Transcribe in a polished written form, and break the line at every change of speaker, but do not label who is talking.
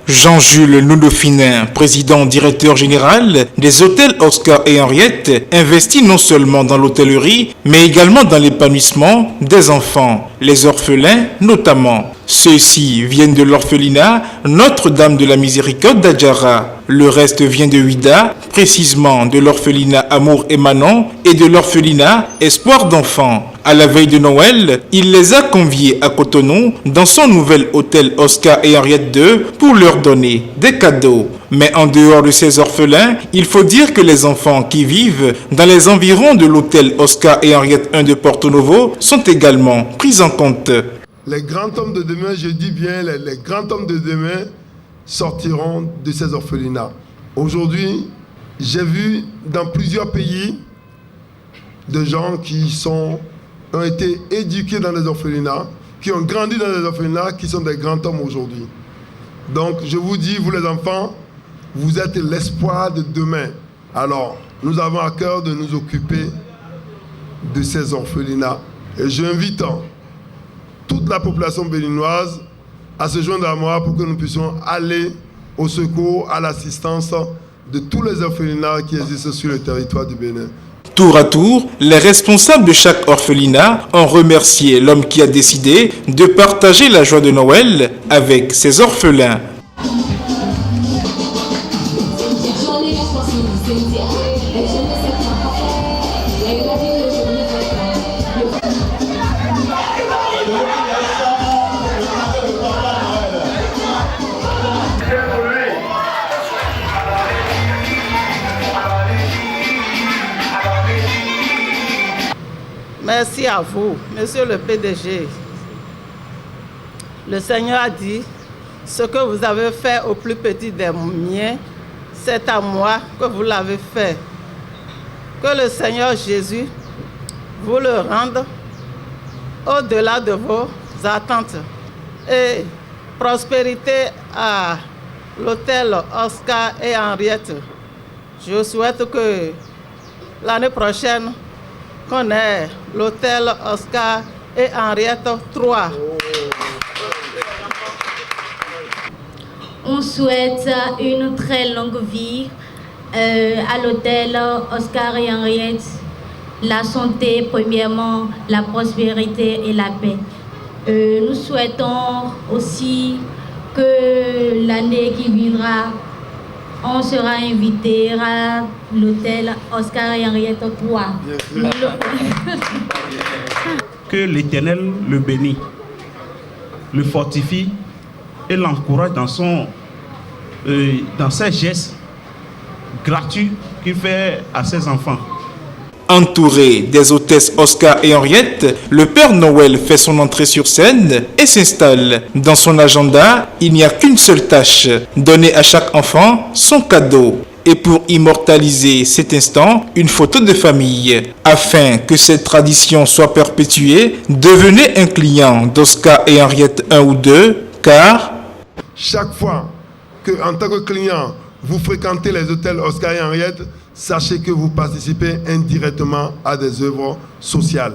Jean-Jules Noudofinin, président directeur général des hôtels Oscar et Henriette, investit non seulement dans l'hôtellerie, mais également dans l'épanouissement des enfants, les orphelins notamment. Ceux-ci viennent de l'orphelinat Notre-Dame de la Miséricorde d'Adjara. Le reste vient de Ouida, précisément de l'orphelinat Amour et Manon et de l'orphelinat Espoir d'enfants. À la veille de Noël, il les a conviés à Cotonou dans son nouvel hôtel Oscar et Henriette II pour leur donner des cadeaux. Mais en dehors de ces orphelins, il faut dire que les enfants qui vivent dans les environs de l'hôtel Oscar et Henriette I de Porto Novo sont également pris en compte.
Les grands hommes de demain, je dis bien, les grands hommes de demain sortiront de ces orphelinats. Aujourd'hui, j'ai vu dans plusieurs pays des gens qui ont été éduqués dans les orphelinats, qui ont grandi dans les orphelinats, qui sont des grands hommes aujourd'hui. Donc, je vous dis, vous les enfants, vous êtes l'espoir de demain. Alors, nous avons à cœur de nous occuper de ces orphelinats. Et j'invite toute la population béninoise à se joindre à moi pour que nous puissions aller au secours, à l'assistance de tous les orphelinats qui existent sur le territoire du Bénin.
Tour à tour, les responsables de chaque orphelinat ont remercié l'homme qui a décidé de partager la joie de Noël avec ses orphelins.
Merci à vous, Monsieur le PDG. Le Seigneur a dit, ce que vous avez fait au plus petit des miens, c'est à moi que vous l'avez fait. Que le Seigneur Jésus vous le rende au-delà de vos attentes. Et prospérité à l'hôtel Oscar et Henriette. Je souhaite que l'année prochaine, qu'on ait l'hôtel Oscar et Henriette 3.
On souhaite une très longue vie à l'hôtel Oscar et Henriette. La santé, premièrement, la prospérité et la paix. Nous souhaitons aussi que l'année qui viendra, on sera invité à l'hôtel Oscar et Henriette 3.
Que l'Éternel le bénit, le fortifie et l'encourage dans ses gestes gratuits qu'il fait à ses enfants.
Entouré des hôtesses Oscar et Henriette, le Père Noël fait son entrée sur scène et s'installe. Dans son agenda, il n'y a qu'une seule tâche, donner à chaque enfant son cadeau. Et pour immortaliser cet instant, une photo de famille. Afin que cette tradition soit perpétuée, devenez un client d'Oscar et Henriette 1 ou 2, car
chaque fois que, en tant que client, vous fréquentez les hôtels Oscar et Henriette, sachez que vous participez indirectement à des œuvres sociales.